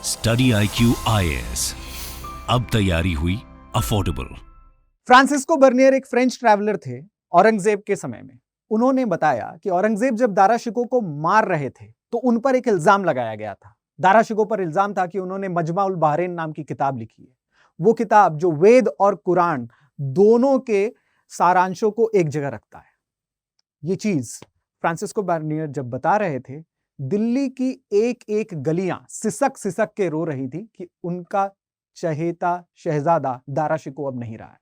Study IQ IAS, अब तैयारी हुई अफोर्डेबल। फ्रांसिस्को बर्नियर एक फ्रेंच ट्रैवलर थे औरंगजेब के समय में। उन्होंने बताया कि औरंगजेब जब दारा शिकोह को मार रहे थे तो उन पर एक इल्जाम लगाया गया था। दारा शिकोह पर इल्जाम था कि उन्होंने मजमा उल बहरैन नाम की किताब लिखी है, वो किताब जो वेद और कुरान दोनों के सारांशों को एक जगह रखता है। ये चीज फ्रांसिस्को बर्नियर जब बता रहे थे, दिल्ली की एक एक गलियां सिसक सिसक के रो रही थी कि उनका चहेता शहजादा दारा शिकोह अब नहीं रहा है।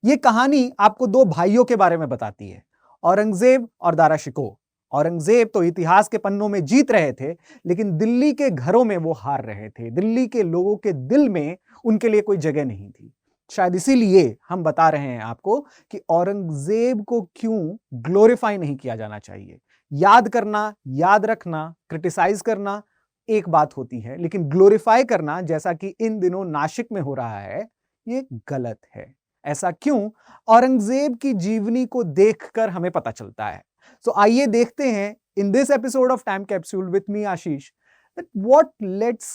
यह कहानी आपको दो भाइयों के बारे में बताती है, औरंगजेब और दारा शिकोह। औरंगजेब तो इतिहास के पन्नों में जीत रहे थे, लेकिन दिल्ली के घरों में वो हार रहे थे। दिल्ली के लोगों के दिल में उनके लिए कोई जगह नहीं थी। शायद इसीलिए हम बता रहे हैं आपको कि औरंगजेब को क्यों ग्लोरीफाई नहीं किया जाना चाहिए। याद करना, याद रखना, क्रिटिसाइज करना एक बात होती है, लेकिन ग्लोरीफाई करना, जैसा कि इन दिनों नासिक में हो रहा है, ये गलत है। ऐसा क्यों? औरंगजेब की जीवनी को देखकर हमें पता चलता है। सो आइए देखते हैं in this episode of time capsule with me Ashish that what lets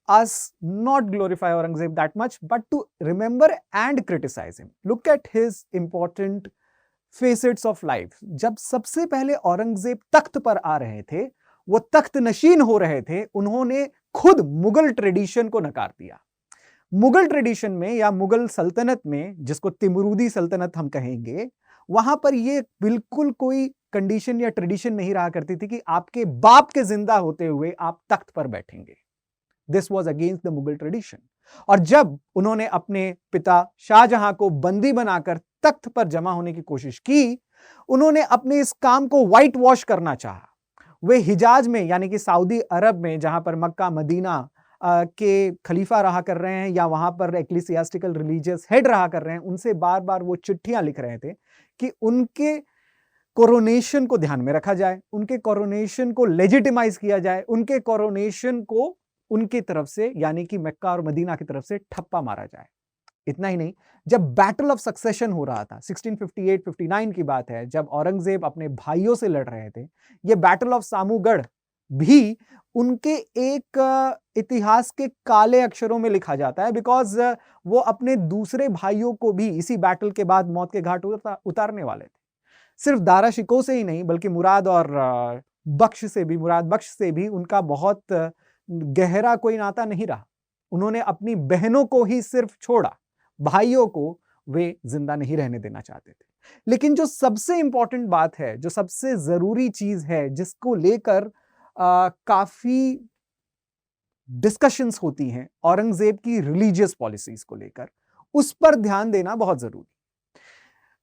us not glorify Aurangzeb that much, but to remember and criticize him. Look at his important facets of life. जब सबसे पहले औरंगजेब तख्त पर आ रहे थे, वो तख्त नशीन हो रहे थे, उन्होंने खुद मुगल ट्रेडिशन को नकार दिया। मुगल ट्रेडिशन में या मुगल सल्तनत में, जिसको तिमुरुदी सल्तनत हम कहेंगे, वहां पर यह बिल्कुल कोई कंडीशन या ट्रेडिशन नहीं रहा करती थी कि आपके बाप के जिंदा होते हुए आप तख्त पर बैठेंगे। This was against the Mughal tradition. और जब उन्होंने अपने पिता शाहजहां को बंदी बनाकर तख्त पर जमा होने की कोशिश की, उन्होंने अपने इस काम को व्हाइट वॉश करना चाहा। वे हिजाज में, यानी कि सऊदी अरब में, जहां पर मक्का मदीना के खलीफा रहा कर रहे हैं, या वहां पर एक्लिसियास्टिकल रिलीजियस हेड रहा कर रहे हैं, उनसे बार बार वो चिट्ठियां लिख रहे थे कि उनके कोरोनेशन को ध्यान में रखा जाए, उनके कोरोनेशन को लेजिटिमाइज किया जाए, उनके कोरोनेशन को उनकी तरफ से, यानी कि मक्का और मदीना की तरफ से ठप्पा मारा जाए। इतना ही नहीं, जब बैटल ऑफ सक्सेशन हो रहा था, 1658-59 की बात है, जब औरंगजेब अपने भाइयों से लड़ रहे थे, यह बैटल ऑफ सामूगढ़ भी उनके एक इतिहास के काले अक्षरों में लिखा जाता है, बिकॉज वो अपने दूसरे भाइयों को भी इसी बैटल के बाद मौत के घाट उतारने वाले थे। सिर्फ दारा शिकोह से ही नहीं, बल्कि मुराद बख्श से भी उनका बहुत गहरा कोई नाता नहीं रहा। उन्होंने अपनी बहनों को ही सिर्फ छोड़ा, भाइयों को वे जिंदा नहीं रहने देना चाहते थे। लेकिन जो सबसे इंपॉर्टेंट बात है, जो सबसे जरूरी चीज है, जिसको लेकर काफी डिस्कशंस होती हैं औरंगजेब की रिलीजियस पॉलिसीज को लेकर, उस पर ध्यान देना बहुत जरूरी।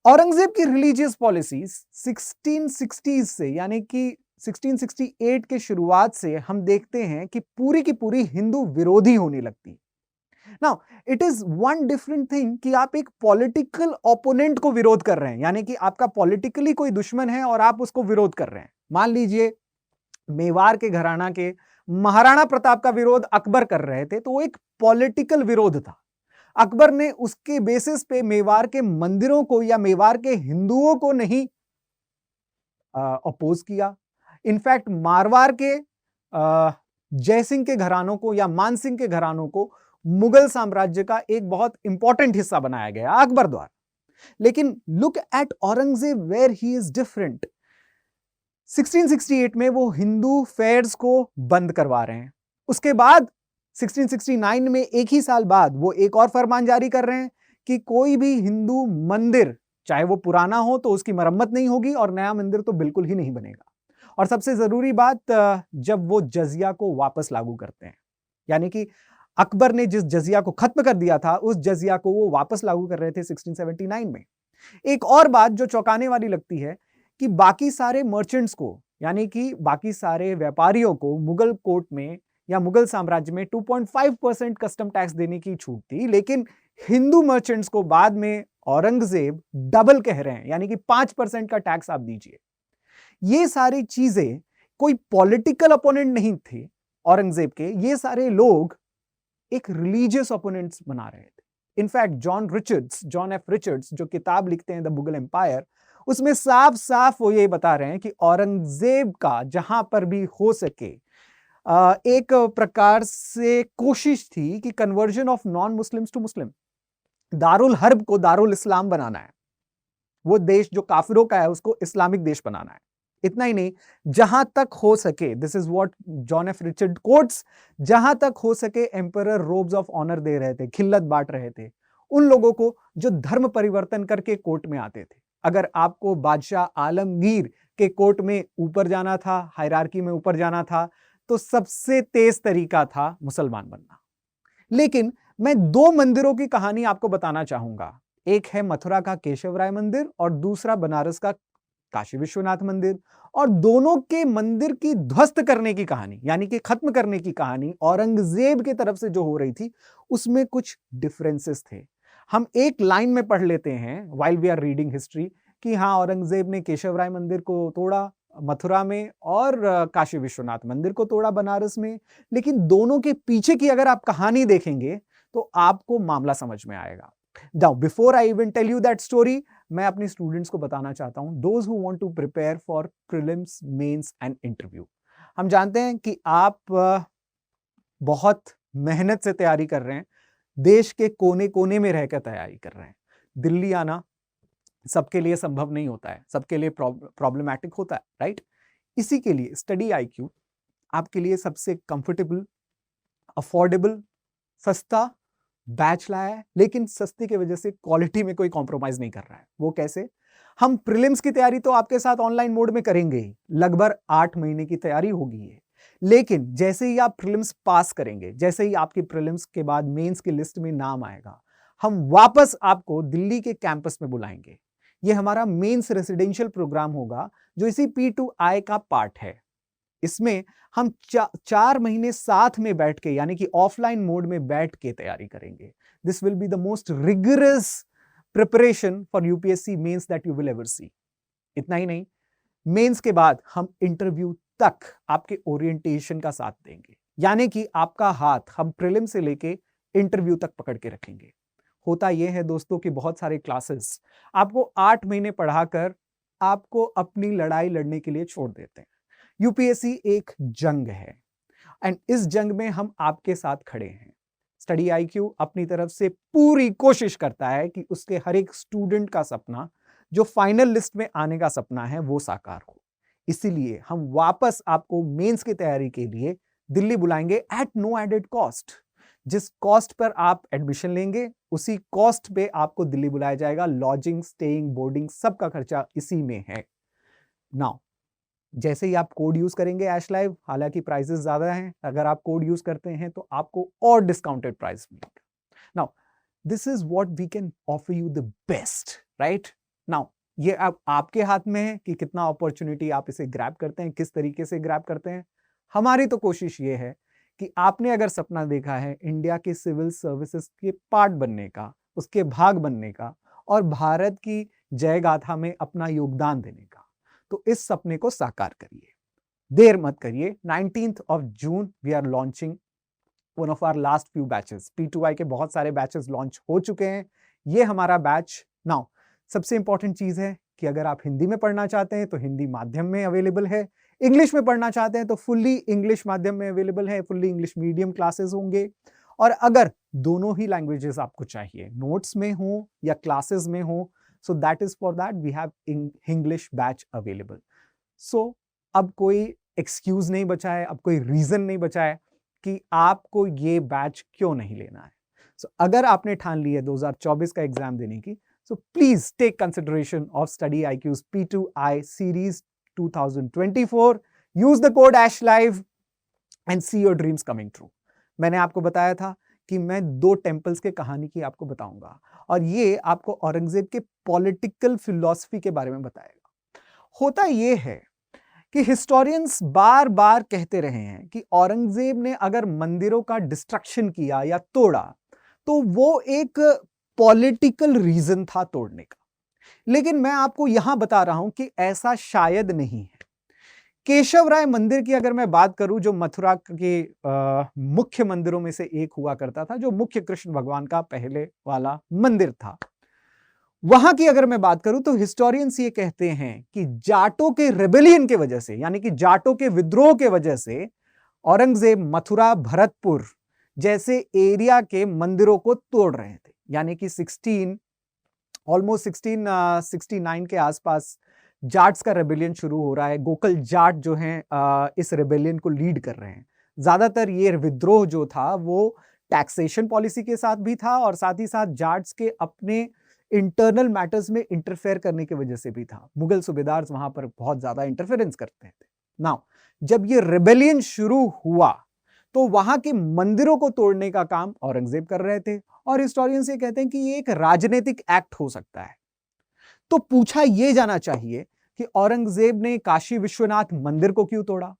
औरंगजेब की रिलीजियस पॉलिसीज 1660 से, यानी कि 1668 के शुरुआत से हम देखते हैं कि पूरी की पूरी हिंदू विरोधी होने लगती। Now it is one different thing कि आप एक पॉलिटिकल ओपोनेंट को विरोध कर रहे हैं, यानी कि आपका पॉलिटिकली कोई दुश्मन है और आप उसको विरोध कर रहे हैं। मान लीजिए मेवाड़ के घराना के महाराणा प्रताप का विरोध अकबर कर रहे थे, तो वो एक पॉलिटिकल विरोध था। अकबर ने उसके बेसिस पे मेवाड़ के मंदिरों को या मेवाड़ के हिंदुओं को नहीं अपोज किया। इनफैक्ट मारवाड़ के जयसिंह के घरानों को या मानसिंह के घरानों को मुगल साम्राज्य का एक बहुत इंपॉर्टेंट हिस्सा बनाया गया अकबर द्वारा। लेकिन look at Aurangzeb where he is different. 1668 में वो हिंदू फेयर्स को बंद करवा रहे हैं। उसके बाद 1669 में, एक ही साल बाद, वो एक और फरमान जारी कर रहे हैं कि कोई भी हिंदू मंदिर, चाहे वो पुराना हो तो उसकी मरम्मत नहीं होगी, और नया मंदिर तो बिल्कुल ही नहीं बनेगा। और सबसे जरूरी बात, जब वो जजिया को वापस लागू करते हैं, यानी कि अकबर ने जिस जजिया को खत्म कर दिया था, उस जजिया को वो वापस लागू कर रहे थे 1679 में। एक और बात जो चौंकाने वाली लगती है कि बाकी सारे मर्चेंट्स को, यानी कि बाकी सारे व्यापारियों को मुगल कोर्ट में या मुगल साम्राज्य में 2.5% कस्टम टैक्स देने की छूट थी, लेकिन हिंदू मर्चेंट्स को बाद में औरंगजेब डबल कह रहे हैं, यानी कि 5% का टैक्स आप दीजिए। ये सारी चीजें कोई पॉलिटिकल ओपोनेंट नहीं थे औरंगजेब के, ये सारे लोग एक रिलीजियस ओपोनेंट्स बना रहे थे। इनफैक्ट जॉन एफ रिचर्ड्स जो किताब लिखते हैं द मुगल एम्पायर, उसमें साफ साफ वो ये बता रहे हैं कि औरंगजेब का जहां पर भी हो सके एक प्रकार से कोशिश थी कि conversion of non Muslims to Muslim, Darul Harb को दारुल इस्लाम बनाना है, वो देश जो काफिरों का है उसको इस्लामिक देश बनाना है। इतना ही नहीं, जहां तक हो सके, this is what John F Richard quotes, जहां तक हो सके एम्परर रोब्स ऑफ ऑनर दे रहे थे, खिल्लत बांट रहे थे उन लोगों को जो धर्म परिवर्तन करके कोर्ट में आते थे। अगर आपको बादशाह आलमगीर के कोर्ट में ऊपर जाना था, हायरार्की में ऊपर जाना था, तो सबसे तेज तरीका था मुसलमान बनना। लेकिन मैं दो मंदिरों की कहानी आपको बताना चाहूंगा। एक है मथुरा का केशव राय मंदिर और दूसरा बनारस का काशी विश्वनाथ मंदिर, और दोनों के मंदिर की ध्वस्त करने की कहानी, यानी कि खत्म करने की कहानी औरंगजेब की तरफ से जो हो रही थी उसमें कुछ डिफरेंसेस थे। हम एक लाइन में पढ़ लेते हैं while we are reading history कि हाँ, औरंगजेब ने केशव राय मंदिर को तोड़ा मथुरा में और काशी विश्वनाथ मंदिर को तोड़ा बनारस में। लेकिन दोनों के पीछे की अगर आप कहानी देखेंगे तो आपको मामला समझ में आएगा। Now before I even tell you that story, मैं अपनी स्टूडेंट्स को बताना चाहता हूं, those who want to prepare for prelims, mains and interview. हम जानते हैं कि आप बहुत मेहनत से तैयारी कर रहे हैं, देश के कोने कोने में रहकर तैयारी कर रहे हैं। दिल्ली आना सबके लिए संभव नहीं होता है, सबके लिए प्रॉब्लमैटिक होता है, राइट? इसी के लिए स्टडी IQ आपके लिए सबसे कंफर्टेबल, अफोर्डेबल, सस्ता बैच लाया है, लेकिन सस्ती की वजह से क्वालिटी में कोई कॉम्प्रोमाइज नहीं कर रहा है। वो कैसे? हम प्रीलिम्स की तैयारी तो आपके साथ ऑनलाइन मोड में करेंगे ही, लगभग 8 महीने की तैयारी होगी ये। लेकिन जैसे ही आप प्रीलिम्स पास करेंगे, जैसे ही आपकी प्रीलिम्स के बाद मेंस की लिस्ट में नाम आएगा, हम वापस आपको दिल्ली के कैंपस में बुलाएंगे। ये हमारा मेंस रेसिडेंशियल प्रोग्राम होगा जो इसी P2I का पार्ट है। इसमें हम 4 महीने साथ में बैठ के, यानी कि ऑफलाइन मोड में बैठ के तैयारी करेंगे। This will be the most rigorous preparation for UPSC mains that you will ever see. इतना ही नहीं, मेंस के बाद हम इंटरव्यू तक आपके ओरिएंटेशन का साथ देंगे, यानी कि आपका हाथ हम प्रीलिम से लेके इंटरव्यू तक पकड़ के रखेंगे। होता यह है दोस्तों कि बहुत सारे क्लासेस आपको 8 महीने पढ़ाकर आपको अपनी लड़ाई लड़ने के लिए छोड़ देते हैं। UPSC एक जंग है एंड इस जंग में हम आपके साथ खड़े हैं। स्टडी IQ अपनी तरफ से पूरी कोशिश करता है कि उसके हर एक स्टूडेंट का सपना, जो फाइनल लिस्ट में आने का सपना है, वो साकार हो। इसीलिए हम वापस आपको मेंस की तैयारी के लिए दिल्ली बुलाएंगे एट नो एडेड कॉस्ट। जिस कॉस्ट पर आप एडमिशन लेंगे उसी कॉस्ट पे आपको दिल्ली बुलाया जाएगा। लॉजिंग, स्टेइंग, बोर्डिंग, सबका खर्चा इसी में है। नाउ जैसे ही आप कोड यूज करेंगे ऐश लाइव, हालांकि प्राइसेस ज्यादा हैं, अगर आप कोड यूज करते हैं तो आपको और डिस्काउंटेड प्राइस मिलेगा। Now this is what we can offer you the best, right? Now ये अब आपके हाथ में है कि कितना अपॉर्चुनिटी आप इसे ग्रैब करते हैं, किस तरीके से ग्रैब करते हैं। हमारी तो कोशिश ये है कि आपने अगर सपना देखा है इंडिया के सिविल सर्विसेज के पार्ट बनने का, उसके भाग बनने का और भारत की जय गाथा में अपना योगदान देने का, तो इस सपने को साकार करिए। देर मत करिए। 19th of June we are launching one of our last few batches. P2I के बहुत सारे बैचेस लॉन्च हो चुके हैं, ये हमारा बैच। नाउ सबसे इंपॉर्टेंट चीज है कि अगर आप हिंदी में पढ़ना चाहते हैं तो हिंदी माध्यम में अवेलेबल है, इंग्लिश में पढ़ना चाहते हैं तो फुल्ली इंग्लिश माध्यम में अवेलेबल है, फुल्ली इंग्लिश मीडियम क्लासेस होंगे। और अगर दोनों ही लैंग्वेजेस आपको चाहिए, नोट्स में हो या क्लासेस में हो, so that is for that we have English batch available. So अब कोई एक्सक्यूज नहीं बचा है, अब कोई रीजन नहीं बचा है कि आपको ये बैच क्यों नहीं लेना है। So अगर आपने ठान ली है 2024 का एग्जाम देने की, so please take consideration of Study IQ's P2I series 2024. Use the code ASHLIVE and see your dreams coming true. मैंने आपको बताया था कि मैं 2 टेम्पल्स के कहानी की आपको बताऊंगा और ये आपको औरंगजेब के पॉलिटिकल फिलॉसफी के बारे में बताएगा। होता ये है कि हिस्टोरियंस बार बार कहते रहे हैं कि औरंगजेब ने अगर मंदिरों का डिस्ट्रक्शन किया या तोड़ा तो वो एक पॉलिटिकल रीजन था तोड़ने का। लेकिन मैं आपको यहां बता रहा हूं कि ऐसा शायद नहीं है। केशव राय मंदिर की अगर मैं बात करूं, जो मथुरा के मुख्य मंदिरों में से एक हुआ करता था, जो मुख्य कृष्ण भगवान का पहले वाला मंदिर था, वहां की अगर मैं बात करूं तो हिस्टोरियंस ये कहते हैं कि जाटों के रेबेलियन के वजह से, यानी कि जाटों के विद्रोह के वजह से औरंगजेब मथुरा, भरतपुर जैसे एरिया के मंदिरों को तोड़ रहे थे। यानी कि 1669 के आसपास जाट्स का रेबेलियन शुरू हो रहा है। गोकुल जाट जो हैं इस रेबेलियन को लीड कर रहे हैं। ज्यादातर ये विद्रोह जो था वो टैक्सेशन पॉलिसी के साथ भी था और साथ ही साथ जाट्स के अपने इंटरनल मैटर्स में इंटरफेयर करने की वजह से भी था। मुगल सूबेदार वहां पर बहुत ज्यादा इंटरफेरेंस करते थे। नाउ जब ये रेबेलियन शुरू हुआ तो वहां के मंदिरों को तोड़ने का काम औरंगजेब कर रहे थे और हिस्टोरियंस ये कहते हैं कि ये एक राजनीतिक एक्ट हो सकता है। तो पूछा यह जाना चाहिए कि औरंगजेब ने काशी विश्वनाथ मंदिर को क्यों तोड़ा।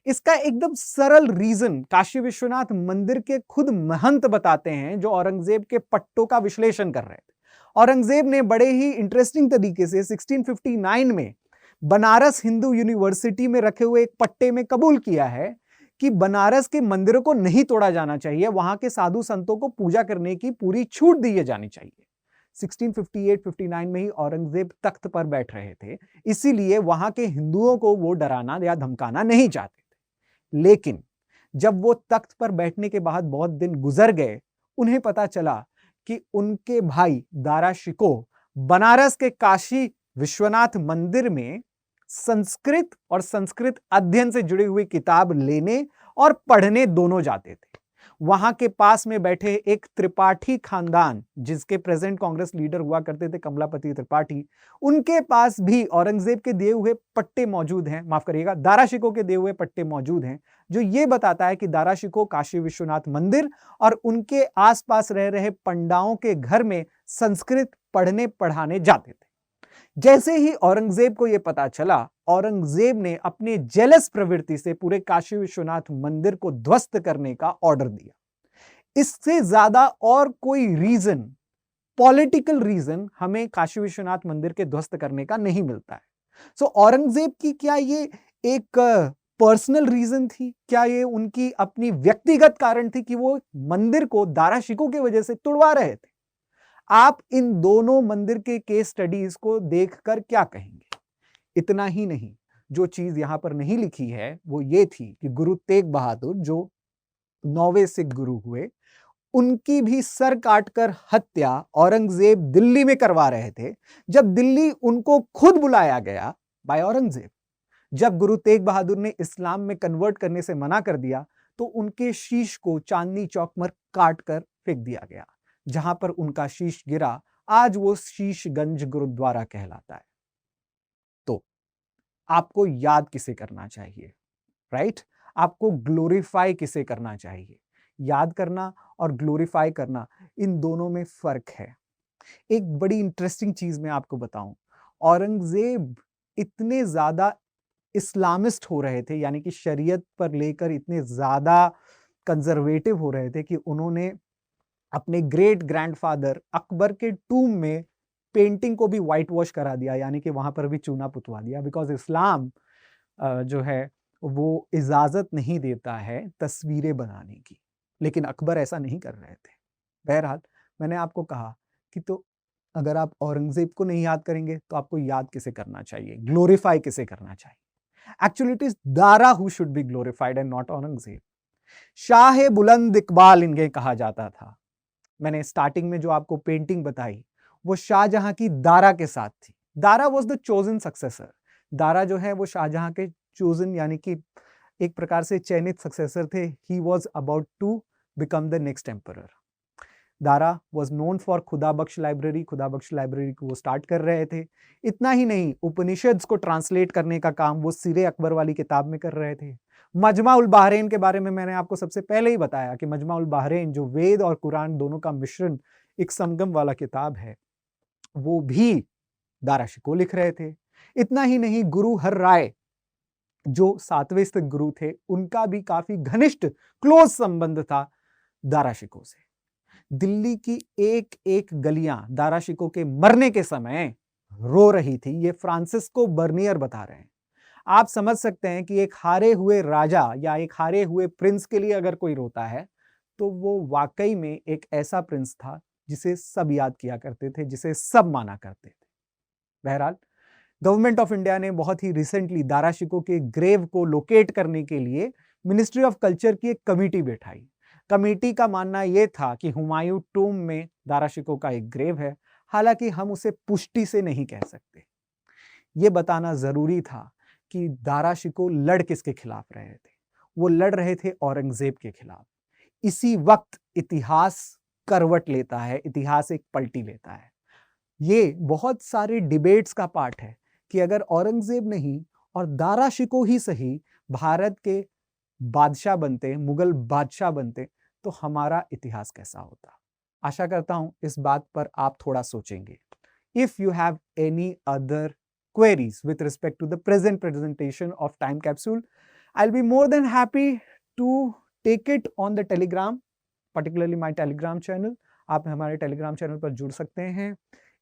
इसका एकदम सरल रीजन काशी विश्वनाथ मंदिर के खुद महंत बताते हैं, जो औरंगजेब के पट्टों का विश्लेषण कर रहे थे। औरंगजेब ने बड़े ही इंटरेस्टिंग तरीके से 1659 में बनारस हिंदू यूनिवर्सिटी में रखे हुए एक पट्टे में कबूल किया है कि बनारस के मंदिरों को नहीं तोड़ा जाना चाहिए, वहां के साधु संतों को पूजा करने की पूरी छूट दी जानी चाहिए। 1658-59 में ही औरंगजेब तख्त पर बैठ रहे थे, इसीलिए वहां के हिंदुओं को वो डराना या धमकाना नहीं चाहते थे। लेकिन जब वो तख्त पर बैठने के बाद बहुत दिन गुजर गए, उन्हें पता चला कि उनके भाई दारा शिकोह बनारस के काशी विश्वनाथ मंदिर में संस्कृत और संस्कृत अध्ययन से जुड़ी हुई किताब लेने और पढ़ने दोनों जाते थे। वहां के पास में बैठे एक त्रिपाठी खानदान, जिसके प्रेजेंट कांग्रेस लीडर हुआ करते थे कमलापति त्रिपाठी, उनके पास भी औरंगजेब के दिए हुए पट्टे मौजूद हैं, माफ करिएगा दारा शिकोह के दिए हुए पट्टे मौजूद हैं, जो ये बताता है कि दारा शिकोह काशी विश्वनाथ मंदिर और उनके आसपास रह रहे पंडाओं के घर में संस्कृत पढ़ने पढ़ाने जाते थे। जैसे ही औरंगजेब को यह पता चला, औरंगजेब ने अपने जेलस प्रवृत्ति से पूरे काशी विश्वनाथ मंदिर को ध्वस्त करने का ऑर्डर दिया। इससे ज्यादा और कोई रीजन, पॉलिटिकल रीजन हमें काशी विश्वनाथ मंदिर के ध्वस्त करने का नहीं मिलता है। सो औरंगजेब की क्या ये एक पर्सनल रीजन थी? क्या ये उनकी अपनी व्यक्तिगत कारण थी कि वो मंदिर को दारा शिकोह की वजह से तुड़वा रहे थे? आप इन दोनों मंदिर के केस स्टडीज को देखकर क्या कहेंगे? इतना ही नहीं, जो चीज यहां पर नहीं लिखी है वो ये थी कि गुरु तेग बहादुर जो 9वें सिख गुरु हुए, उनकी भी सर काटकर हत्या औरंगजेब दिल्ली में करवा रहे थे। जब दिल्ली उनको खुद बुलाया गया बाय औरंगजेब, जब गुरु तेग बहादुर ने इस्लाम में कन्वर्ट करने से मना कर दिया, तो उनके शीश को चांदनी चौक पर काट कर फेंक दिया गया। जहां पर उनका शीश गिरा, आज वो शीशगंज गुरुद्वारा कहलाता है। तो आपको याद किसे करना चाहिए, राइट? आपको ग्लोरीफाई किसे करना चाहिए? याद करना और ग्लोरीफाई करना, इन दोनों में फर्क है। एक बड़ी इंटरेस्टिंग चीज मैं आपको बताऊं, औरंगजेब इतने ज्यादा इस्लामिस्ट हो रहे थे, यानी कि शरीयत पर लेकर इतने ज्यादा कंजर्वेटिव हो रहे थे कि उन्होंने अपने ग्रेट ग्रैंडफादर अकबर के टूम में पेंटिंग को भी व्हाइट वॉश करा दिया, यानी कि वहां पर भी चूना पुतवा दिया, बिकॉज इस्लाम जो है वो इजाजत नहीं देता है तस्वीरें बनाने की। लेकिन अकबर ऐसा नहीं कर रहे थे। बहरहाल मैंने आपको कहा कि तो अगर आप औरंगजेब को नहीं याद करेंगे तो आपको याद किसे करना चाहिए, ग्लोरीफाई किसे करना चाहिए? Actually it is Dara who should be glorified and not Aurangzeb. Shah बुलंद इकबाल इन्हें कहा जाता था। मैंने स्टार्टिंग में जो आपको पेंटिंग बताई वो शाहजहां की दारा के साथ थी। Dara was the chosen successor. Dara जो है वो शाहजहां के चोजन, यानी कि एक प्रकार से चयनित सक्सेसर थे। He was about to become the next emperor. Dara was known for Khuda Bakhsh library. खुदा बख्श लाइब्रेरी को वो स्टार्ट कर रहे थे। इतना ही नहीं, उपनिषद्स को ट्रांसलेट करने का काम वो सिरे अकबर वाली किताब में कर रहे थे। मजमा उल बहरैन के बारे में मैंने आपको सबसे पहले ही बताया कि मजमा उल बहरैन जो वेद और कुरान दोनों का मिश्रण, एक संगम वाला किताब है, वो भी दारा शिकोह लिख रहे थे। इतना ही नहीं, गुरु हर राय जो 7वें सिख गुरु थे, उनका भी काफी घनिष्ठ क्लोज संबंध था दारा शिकोह से। दिल्ली की एक एक गलियां दारा शिकोह के मरने के समय रो रही थी, ये फ्रांसिस्को बर्नियर बता रहे हैं। आप समझ सकते हैं कि एक हारे हुए राजा या एक हारे हुए प्रिंस के लिए अगर कोई रोता है तो वो वाकई में एक ऐसा प्रिंस था जिसे सब याद किया करते थे, जिसे सब माना करते थे। बहरहाल गवर्नमेंट ऑफ इंडिया ने बहुत ही रिसेंटली दारा शिकोह के ग्रेव को लोकेट करने के लिए मिनिस्ट्री ऑफ कल्चर की एक कमेटी बैठाई। कमेटी का मानना यह था कि हुमायूं टूम में दारा शिकोह का एक ग्रेव है, हालांकि हम उसे पुष्टि से नहीं कह सकते। यह बताना जरूरी था कि दारा शिकोह लड़ किसके खिलाफ रहे थे। वो लड़ रहे थे औरंगजेब के खिलाफ। इसी वक्त इतिहास करवट लेता है, इतिहास एक पलटी लेता है। ये बहुत सारे डिबेट्स का पार्ट है कि अगर औरंगजेब नहीं और दारा शिकोह ही सही भारत के बादशाह बनते, मुगल बादशाह बनते, तो हमारा इतिहास कैसा होता। आशा करता हूं इस बात पर आप थोड़ा सोचेंगे। If you have any other queries with respect to the present presentation of time capsule, I'll be more than happy to take it on the Telegram, particularly my Telegram channel. आप हमारे टेलीग्राम चैनल पर जुड़ सकते हैं,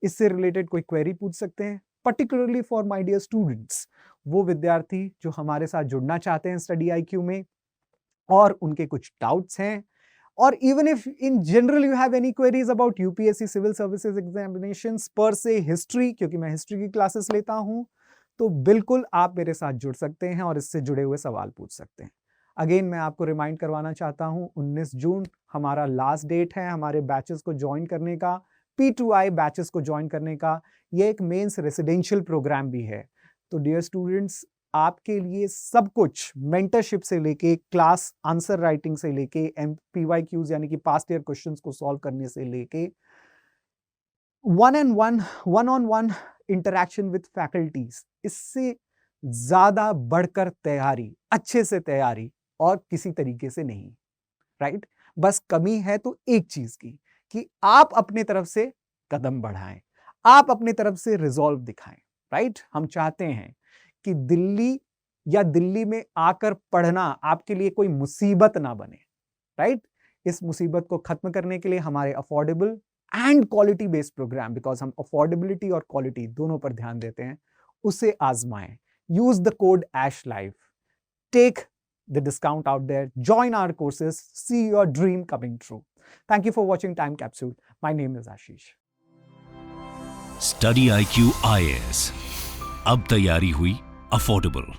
इससे related कोई query पूछ सकते हैं, particularly for my dear students, वो विद्यार्थी जो हमारे साथ जुड़ना चाहते हैं स्टडी IQ में और उनके कुछ डाउट्स हैं, और even if in general you have any queries about UPSC civil services examinations per se history, क्योंकि मैं हिस्ट्री की क्लासेस लेता हूं, तो बिल्कुल आप मेरे साथ जुड़ सकते हैं और इससे जुड़े हुए सवाल पूछ सकते हैं। अगेन मैं आपको रिमाइंड करवाना चाहता हूं, 19 जून हमारा लास्ट डेट है हमारे बैचेस को ज्वाइन करने का, P2I बैचेस को ज्वाइन करने का। ये एक मेंस रेसिडेंशियल प्रोग्राम भी है। तो डियर स्टूडेंट्स, आपके लिए सब कुछ मेंटरशिप से लेके क्लास आंसर राइटिंग से लेके PYQs यानी कि पास्ट ईयर क्वेश्चंस को सॉल्व करने से लेके one on one interaction with faculties, इससे ज्यादा बढ़कर तैयारी, अच्छे से तैयारी और किसी तरीके से नहीं, राइट। बस कमी है तो एक चीज की कि आप अपने तरफ से कदम बढ़ाएं, आप अपने तरफ से रिजॉल्व दिखाएं, राइट। हम चाहते हैं कि दिल्ली या दिल्ली में आकर पढ़ना आपके लिए कोई मुसीबत ना बने, राइट। इस मुसीबत को खत्म करने के लिए हमारे affordable and quality based program, because हम अफोर्डेबिलिटी और क्वालिटी दोनों पर ध्यान देते हैं, उसे आजमाएं। Use the code ASHLIVE, take the discount out there, join our courses, see your dream coming true. Thank you for watching Time Capsule. My name is Ashish. Study IQ IAS, अब तैयारी हुई अफोर्डेबल।